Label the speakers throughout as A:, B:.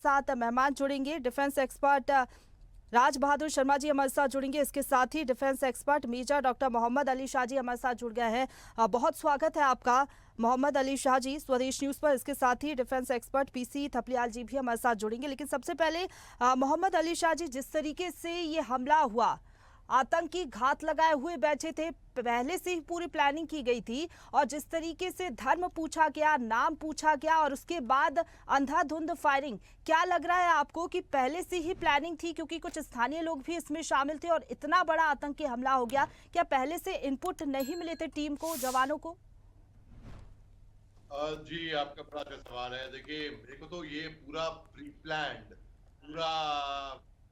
A: साथ मेहमान जुड़ेंगे। डिफेंस एक्सपर्ट राज बहादुर शर्मा जी हमारे साथ जुड़ेंगे। इसके साथ ही defence expert major doctor Mohammad Ali Shah ji हमारे साथ जुड़ गए हैं। बहुत स्वागत है आपका मोहम्मद अली शाह जी स्वदेश न्यूज पर। इसके साथ ही डिफेंस एक्सपर्ट पीसी थपलियाल जी भी हमारे साथ जुड़ेंगे। लेकिन सबसे पहले मोहम्मद अली शाह जी, जिस तरीके से ये हमला हुआ, आतंकी घात लगाए हुए बैठे थे, पहले से ही पूरी प्लानिंग की गई थी, और जिस तरीके से धर्म पूछा गया, नाम पूछा गया और उसके बाद अंधाधुंध फायरिंग, क्या लग रहा है आपको कि पहले से ही प्लानिंग थी? क्योंकि कुछ स्थानीय लोग भी इसमें शामिल थे और इतना बड़ा आतंकी हमला हो गया। क्या पहले से इनपुट नहीं मिले थे टीम को, जवानों को?
B: जी, आपका बड़ा अच्छा सवाल है। देखिए, मेरे को तो ये पूरा प्री प्लान्ड, पूरा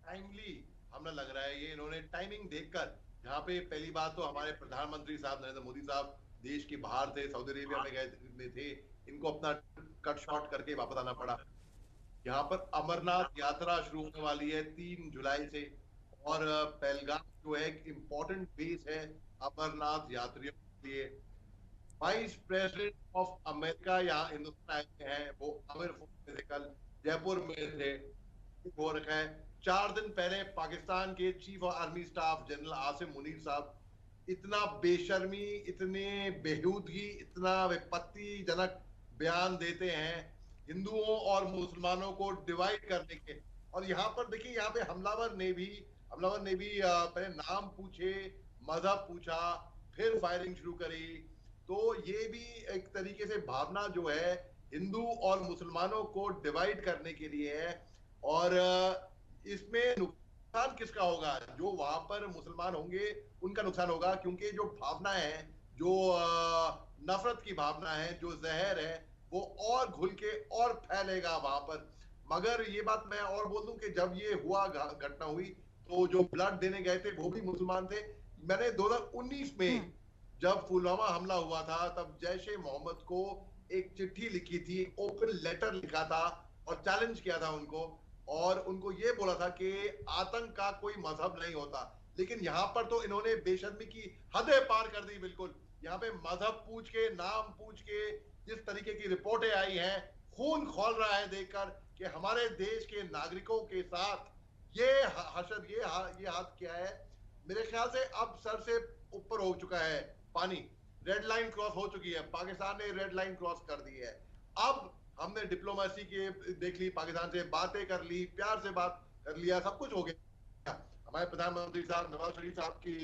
B: टाइमली हमला लग रहा है। ये इन्होंने टाइमिंग देखकर, यहाँ पे पहली बात तो हमारे प्रधानमंत्री साहब नरेंद्र मोदी साहब देश के बाहर थे, सऊदी अरेबिया में गए में थे। इनको अपना कट शॉर्ट करके वापस आना पड़ा। यहाँ पर अमरनाथ यात्रा शुरू होने वाली है 3 जुलाई से, और पहलगाम जो है एक इम्पोर्टेंट बेस है अमरनाथ यात्रियों के लिए। वाइस प्रेसिडेंट ऑफ अमेरिका यहाँ हिंदुस्तान आए हैं, वो आमिर फोर्ट में थे, कल जयपुर में थे, हो रखा है। 4 दिन पहले पाकिस्तान के chief of army staff general Asim Munir साहब इतना बेशर्मी, इतने बेहूदगी, इतना विपत्तिजनक बयान देते हैं हिंदुओं और मुसलमानों को डिवाइड करने के। और यहाँ पर देखिए, यहाँ पे हमलावर ने भी पहले नाम पूछे, मजहब पूछा, फिर फायरिंग शुरू करी। तो ये भी एक तरीके से भावना जो है हिंदू और मुसलमानों को डिवाइड करने के लिए है। और इसमें नुकसान किसका होगा? जो वहां पर मुसलमान होंगे उनका नुकसान होगा, क्योंकि जो भावना है, जो नफरत की भावना है, जो जहर है, वो और घुल के और फैलेगा वहां पर। मगर ये बात मैं और बोल दूं कि जब ये हुआ, घटना हुई, तो जो ब्लड देने गए थे वो भी मुसलमान थे। मैंने 2019 में जब पुलवामा हमला हुआ था, तब जैश ए मोहम्मद को एक चिट्ठी लिखी थी, ओपन लेटर लिखा था और चैलेंज किया था उनको, और उनको ये बोला था कि आतंक का कोई मजहब नहीं होता। लेकिन यहाँ पर तो इन्होंने बेशर्मी की हदें पार कर दी बिल्कुल। यहाँ पे मजहब पूछ के, नाम पूछ के, जिस तरीके की रिपोर्टें आई हैं, खून खौल रहा है देखकर कि हमारे देश के नागरिकों के साथ ये हशर, ये हाथ किया है। मेरे ख्याल से अब सर से ऊपर हो चुका है पानी, रेड लाइन क्रॉस हो चुकी है। पाकिस्तान ने रेड लाइन क्रॉस कर दी है। अब हमने डिप्लोमेसी के देख ली, पाकिस्तान से बातें कर ली, प्यार से बात कर लिया, सब कुछ हो गया। हमारे प्रधानमंत्री साहब नवाज शरीफ साहब की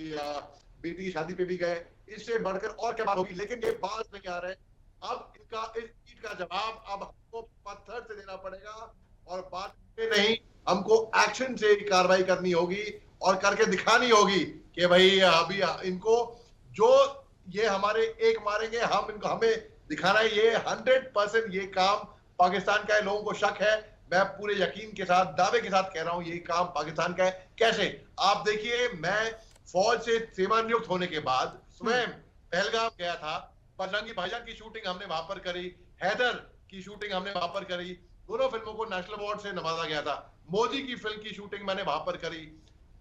B: बेटी की शादी पे भी गए। इससे बढ़कर और क्या बात होगी? लेकिन ये बात नहीं आ रहे। अब इस ईट का जवाब अब हमको पत्थर से देना पड़ेगा, और बात नहीं, हमको एक्शन से कार्रवाई करनी होगी और करके दिखानी होगी कि भाई अभी इनको, जो ये हमारे एक मारेंगे, हम इनको, हमें दिखाना है। ये 100% ये काम पाकिस्तान का है। लोगों को शक है, मैं पूरे यकीन के साथ, दावे के साथ कह रहा हूं, ये काम पाकिस्तान का है। कैसे? आप देखिए, मैं फौज से सेवानिवृत्त होने के बाद स्वयं पहलगाम गया था। बजरंगी भाईजान की शूटिंग हमने वहां पर करी, हैदर की शूटिंग हमने वहां पर करी, दोनों फिल्मों को नेशनल अवार्ड से नवाजा गया था। मोदी की फिल्म की शूटिंग मैंने वहां पर करी,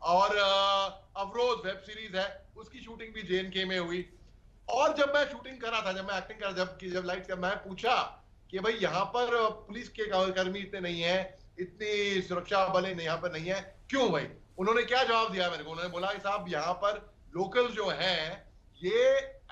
B: और अफरोज वेब सीरीज है, उसकी शूटिंग भी JNK में हुई। और जब मैं शूटिंग कर रहा था, जब मैं एक्टिंग कर रहा था, जब लाइट का, मैं पूछा कि भाई यहाँ पर पुलिस के कर्मी इतने नहीं है, इतनी सुरक्षा बल यहाँ पर नहीं है, क्यों भाई? उन्होंने क्या जवाब दिया मेरे को? उन्होंने बोला कि साहब, यहाँ पर लोकल जो है, ये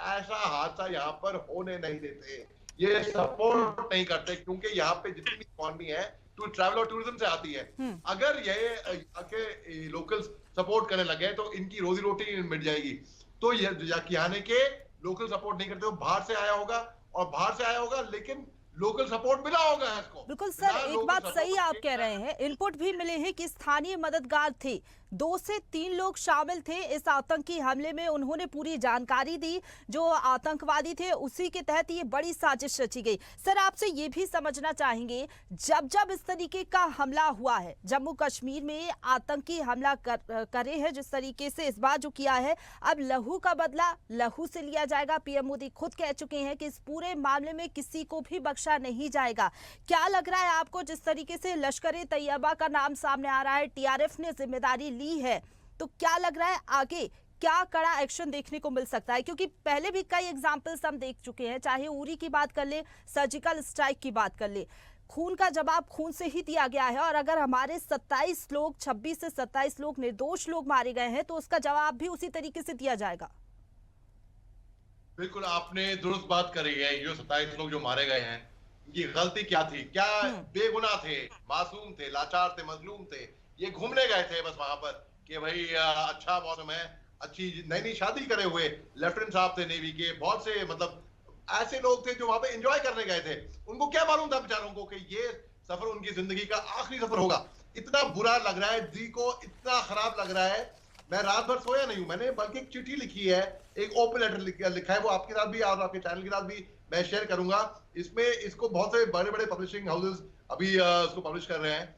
B: ऐसा हादसा यहाँ पर होने नहीं देते, ये सपोर्ट नहीं करते, क्योंकि यहाँ पे जितनी भी इकॉनमी है टू ट्रैवल और टूरिज्म से आती है। अगर ये लोकल्स सपोर्ट करने लगे तो इनकी रोजी रोटी मिट जाएगी। तो यानी के लोकल सपोर्ट नहीं करते, वो बाहर से आया होगा, और बाहर से आया होगा, लेकिन लोकल सपोर्ट मिला होगा इसको।
A: बिल्कुल सर, एक बात सही आप कह रहे हैं, इनपुट भी मिले हैं कि स्थानीय मददगार थे, 2 से 3 लोग शामिल थे इस आतंकी हमले में। उन्होंने पूरी जानकारी दी, जो आतंकवादी थे उसी के तहत ये बड़ी साजिश रची गई। सर, आपसे ये भी समझना चाहेंगे, जब जब इस तरीके का हमला हुआ है, जम्मू कश्मीर में आतंकी हमला करे हैं जिस तरीके से इस बार जो किया है, अब लहू का बदला लहू से लिया जाएगा। पीएम मोदी खुद कह चुके हैं कि इस पूरे मामले में किसी को भी बख्शा नहीं जाएगा। क्या लग रहा है आपको, जिस तरीके से लश्कर-ए-तैयबा का नाम सामने आ रहा है, TRF ने जिम्मेदारी ली है, तो क्या लग रहा है आगे क्या कड़ा एक्शन देखने को मिल सकता है? क्योंकि पहले भी कई एग्जाम्पल्स हम देख चुके हैं, चाहे उरी की बात कर ले, सर्जिकल स्ट्राइक की बात कर ले, खून का जवाब खून से ही दिया गया है और अगर हमारे 26 से 27 लोग निर्दोष लोग मारे गए हैं तो उसका जवाब भी उसी तरीके से दिया जाएगा।
B: बिल्कुल आपने दुरुस्त बात करी है। ये 27 लोग जो मारे गए हैं, ये गलती क्या थी? क्या बेगुनाह थे, मासूम थे, लाचार थे, मजलूम थे। ये घूमने गए थे बस वहां पर कि भाई अच्छा मौसम है, अच्छी नई नई शादी करे हुए लेफ्टिनेंट साहब थे नेवी के, बहुत से मतलब ऐसे लोग थे जो वहां पे एंजॉय करने गए थे। उनको क्या मालूम था बेचारों को कि ये सफर उनकी जिंदगी का आखिरी सफर होगा। इतना बुरा लग रहा है, दिल को इतना खराब लग रहा है। मैं रात भर सोया नहीं हूं। मैंने बल्कि एक चिट्ठी लिखी है, एक ओपन लेटर लिखा है, वो आपके साथ भी और आपके चैनल के साथ भी मैं शेयर करूंगा। इसमें इसको बहुत से बड़े बड़े पब्लिशिंग हाउसेस अभी इसको पब्लिश कर रहे हैं।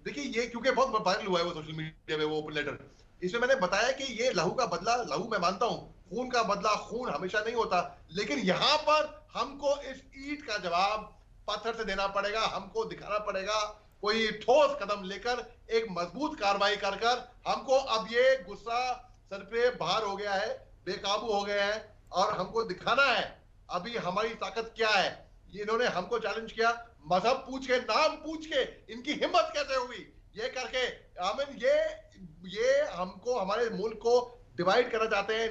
B: देखिए ये क्योंकि बहुत वायरल हुआ है वो सोशल मीडिया में वो ओपन लेटर। इसमें मैंने बताया कि ये लहू का बदला, लहू मैं मानता हूं, खून का बदला खून हमेशा नहीं होता, लेकिन यहां पर हमको इस ईंट का जवाब पत्थर से देना पड़ेगा। हमको दिखाना पड़ेगा कोई ठोस कदम लेकर, एक मजबूत कार्रवाई कर कर। हमको अब ये गुस्सा सर पे बाहर हो गया है, बेकाबू हो गया है और हमको दिखाना है अभी हमारी ताकत क्या है। ये इन्होंने हमको चैलेंज किया, मजहब पूछ के, नाम पूछ के, इनकी हिम्मत कैसे हुई ये करके। आमिन ये हमको, हमारे मुल्क को डिवाइड करना चाहते हैं।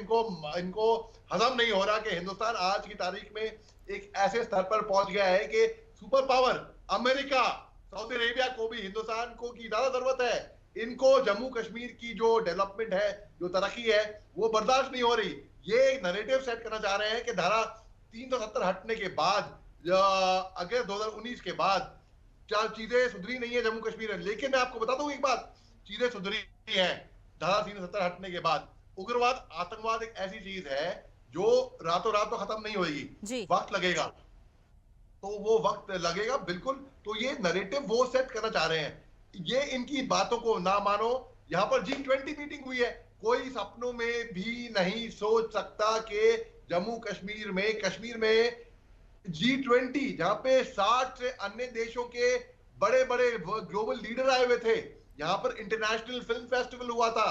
B: इनको हजम नहीं हो रहा कि हिंदुस्तान आज की तारीख में एक ऐसे स्तर पर पहुंच गया है कि super power America, Saudi Arabia को भी हिंदुस्तान को की ज्यादा जरूरत है। इनको जम्मू कश्मीर की जो डेवलपमेंट है, जो तरक्की है, वो बर्दाश्त नहीं हो रही। ये एक नैरेटिव सेट करना चाह रहे हैं कि धारा 370 हटने के बाद, अगस्त 2019 के बाद चीजें सुधरी नहीं है जम्मू कश्मीर में। लेकिन मैं आपको बता दूं एक बात, चीजें सुधरी है धारा 370 हटने के बाद। उग्रवाद, आतंकवाद एक ऐसी चीज है जो रातों रात तो खत्म नहीं होगी, वक्त लगेगा। तो वो वक्त लगेगा बिल्कुल। तो ये नैरेटिव वो सेट करना चाह रहे हैं। ये इनकी बातों को ना मानो। यहां पर G20 मीटिंग हुई है, कोई सपनों में भी नहीं सोच सकता कि जम्मू कश्मीर में G20, जहां पे 60 से अन्य देशों के बड़े बड़े ग्लोबल लीडर आए हुए थे। यहां पर इंटरनेशनल फिल्म फेस्टिवल हुआ था।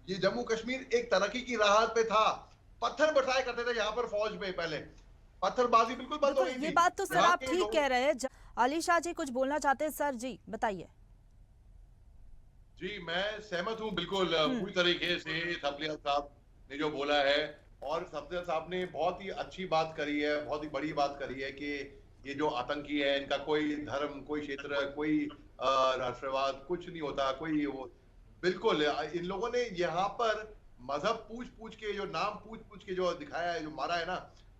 B: ये जम्मू कश्मीर एक तरक्की की राह पे था। पत्थर बरसाया करते थे यहाँ पर फौज में, पहले पत्थरबाजी बिल्कुल बंद हो गई थी।
A: ये बात तो सर आप ठीक कह रहे हैं। अली शाह जी कुछ बोलना चाहते हैं सर, जी बताइए।
B: जी मैं सहमत हूँ बिल्कुल पूरी तरीके से सफलिया साहब ने जो बोला है। और सफलिया साहब ने बहुत ही अच्छी बात करी है, बहुत ही बड़ी बात करी है कि ये जो आतंकी है इनका कोई धर्म, कोई क्षेत्र, कोई राष्ट्रवाद कुछ नहीं होता, कोई वो बिल्कुल। इन लोगों ने यहाँ पर मजहब पूछ पूछ के, जो नाम पूछ पूछ के जो दिखाया है, जो मारा है ना,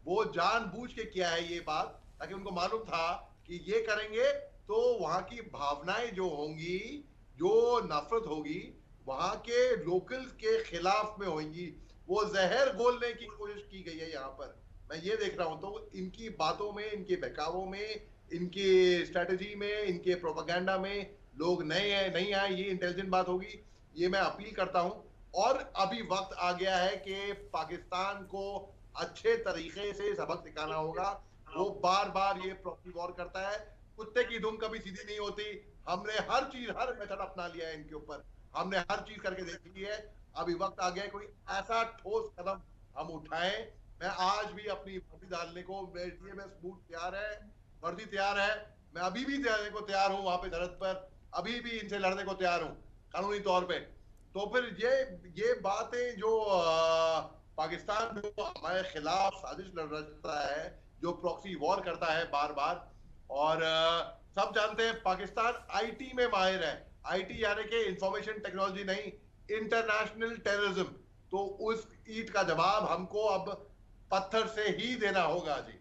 B: वो जानबूझ के किया है ये बात, ताकि उनको मालूम था कि ये करेंगे तो वहां की भावनाएं जो होंगी, जो नफरत होगी, वहां के लोकल्स के खिलाफ में होंगी। वो जहर घोलने की कोशिश की गई है यहाँ पर, मैं ये देख रहा हूं। तो इनकी बातों में, इनके बहकावों में, इनके स्ट्रेटेजी में, इनके प्रोपेगेंडा में लोग नए हैं, नहीं आए, ये इंटेलिजेंट बात होगी। ये मैं अपील करता हूं। और अभी वक्त आ गया है कि पाकिस्तान को अच्छे तरीके से सबक सिखाना होगा। वो बार बार ये प्रॉक्सी वॉर करता है, कुत्ते की दुम कभी सीधी नहीं होती। हमने हर चीज, हर मेथड अपना लिया है इनके ऊपर, हमने हर चीज करके देख ली है। अभी वक्त आ गया है कोई ऐसा ठोस कदम हम उठाएं। मैं आज भी अपनी वर्दी डालने को, मेरे में सबूत तैयार है, वर्दी तैयार है, मैं अभी भी जाने को तैयार हूं वहां पे सरहद पर, अभी भी इनसे लड़ने को तैयार हूं कानूनी तौर पे। तो फिर ये बातें जो पाकिस्तान जो हमारे खिलाफ साजिश रचता है, जो प्रॉक्सी वॉर करता है बार बार, और सब जानते हैं पाकिस्तान आईटी में माहिर है। आईटी यानी कि इंफॉर्मेशन टेक्नोलॉजी नहीं, इंटरनेशनल टेररिज्म। तो उस ईंट का जवाब हमको अब पत्थर से ही देना होगा। जी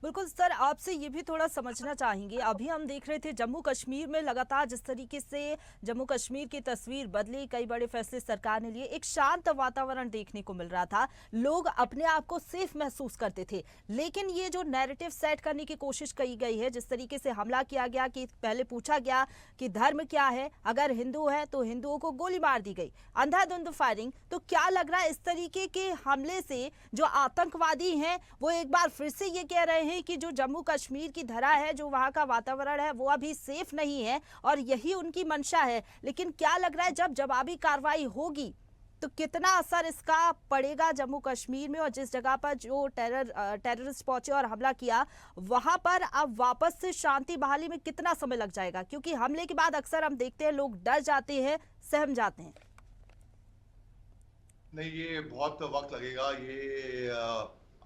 A: बिल्कुल सर, आपसे ये भी थोड़ा समझना चाहेंगे, अभी हम देख रहे थे जम्मू कश्मीर में लगातार जिस तरीके से जम्मू कश्मीर की तस्वीर बदली, कई बड़े फैसले सरकार ने लिए, एक शांत वातावरण देखने को मिल रहा था, लोग अपने आप को सेफ महसूस करते थे। लेकिन ये जो नैरेटिव सेट करने की कोशिश की गई है, जिस तरीके से हमला किया गया कि पहले पूछा गया कि धर्म क्या है, अगर हिंदू है तो हिंदुओं को गोली मार दी गई, अंधाधुंध फायरिंग, तो क्या लग रहा है इस तरीके के हमले से जो आतंकवादी हैं वो एक बार फिर से ये कह रहे हैं कि जो जम्मू कश्मीर की धरा है, जो वहां का वातावरण है, वो अभी सेफ नहीं है और यही उनकी मंशा है। लेकिन क्या लग रहा है जब जवाबी कार्रवाई होगी तो कितना असर इसका पड़ेगा जम्मू कश्मीर में, और जिस जगह पर जो टेररिस्ट पहुंचे और हमला किया वहां पर अब वापस से शांति बहाली में कितना समय लग जाएगा? क्योंकि हमले के बाद अक्सर हम देखते हैं लोग डर जाते हैं, सहम जाते हैं।
B: नहीं, ये बहुत वक्त लगेगा, ये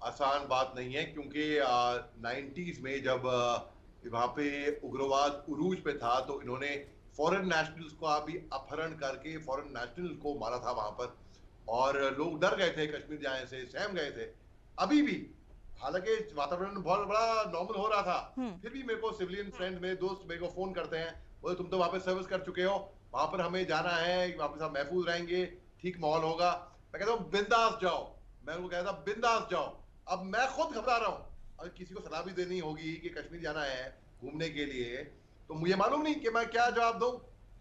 B: आसान बात नहीं है, क्योंकि 90s में जब वहां पे उग्रवाद उरूज पे था तो इन्होंने फॉरेन नेशनल्स को भी अपहरण करके फॉरेन नेशनल को मारा था वहां पर, और लोग डर गए थे कश्मीर जाने से, सहम गए थे। अभी भी हालांकि वातावरण बहुत बड़ा नॉर्मल हो रहा था, फिर भी मेरे को सिविलियन फ्रेंड, मेरे दोस्त मेरे को फोन करते हैं, बोले तुम तो वहां पे सर्विस कर चुके हो, वहां पर हमें जाना है, वहां पे सब महफूज रहेंगे, ठीक माहौल होगा। मैं कहता हूँ बिंदास जाओ, मैं उनको कहता बिंदास जाओ। अब मैं खुद घबरा रहा हूँ, अगर किसी को सलाह भी देनी होगी कि कश्मीर जाना है घूमने के लिए, तो मुझे मालूम नहीं कि मैं क्या जवाब दूं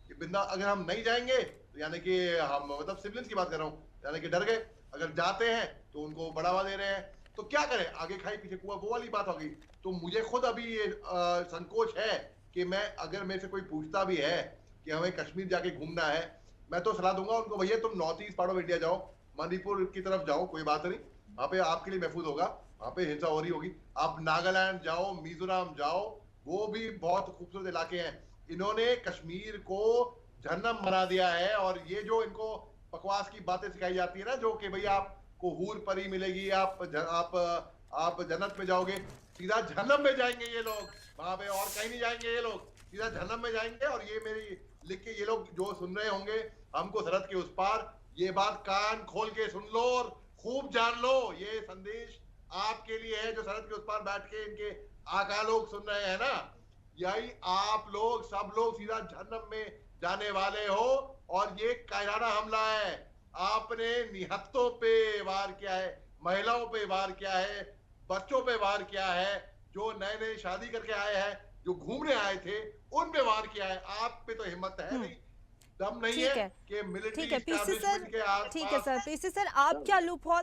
B: कि बिंदास। अगर हम नहीं जाएंगे तो यानी कि हम, मतलब सिविलियंस की बात कर रहा हूँ, यानी कि डर गए। अगर जाते हैं तो उनको बढ़ावा दे रहे हैं, तो क्या करें, आगे खाई पीछे कुआं, वो वाली बात होगी। तो मुझे खुद अभी ये संकोच है कि मैं, अगर मेरे से कोई पूछता भी है कि हमें कश्मीर जाके घूमना है, मैं तो सलाह दूंगा उनको, भैया तुम north east part of India जाओ, मणिपुर की तरफ जाओ, कोई बात नहीं, वहां पे आपके लिए महफूज होगा, वहां पे हिंसा हो रही होगी। आप नागालैंड जाओ, मिजोरम जाओ, वो भी बहुत खूबसूरत इलाके हैं। इन्होंने कश्मीर को जहन्नम बना दिया है, और ये जो इनको बकवास की बातें सिखाई जाती है ना, जो कि भैया आपको हूर परी मिलेगी, आप जन्नत में जाओगे, सीधा जहन्नम में जाएंगे ये लोग, वहां पे और कहीं नहीं जाएंगे ये लोग, सीधा जहन्नम में जाएंगे। और ये मेरी लिख के ये लोग जो सुन रहे होंगे हमको सरहद के उस पार, ये बात कान खोल के सुन लो और खूब जान लो, ये संदेश आपके लिए है जो सरहद के उस पार बैठ के इनके आका लोग सुन रहे हैं ना, यही आप लोग सब लोग सीधा जहन्नम में जाने वाले हो। और ये कायराना हमला है, आपने निहत्तों पे वार किया है, महिलाओं पे वार किया है, बच्चों पे वार किया है, जो नए नए शादी करके आए हैं, जो घूमने आए थे, उन पे वार किया है। आप पे तो हिम्मत है नहीं, दम नहीं है कि मिलिट्री
A: ठीक है पीसी सर,
B: एस्टैब्लिशमेंट के आसपास।
A: ठीक है सर, पीसी सर आप क्या लूप होल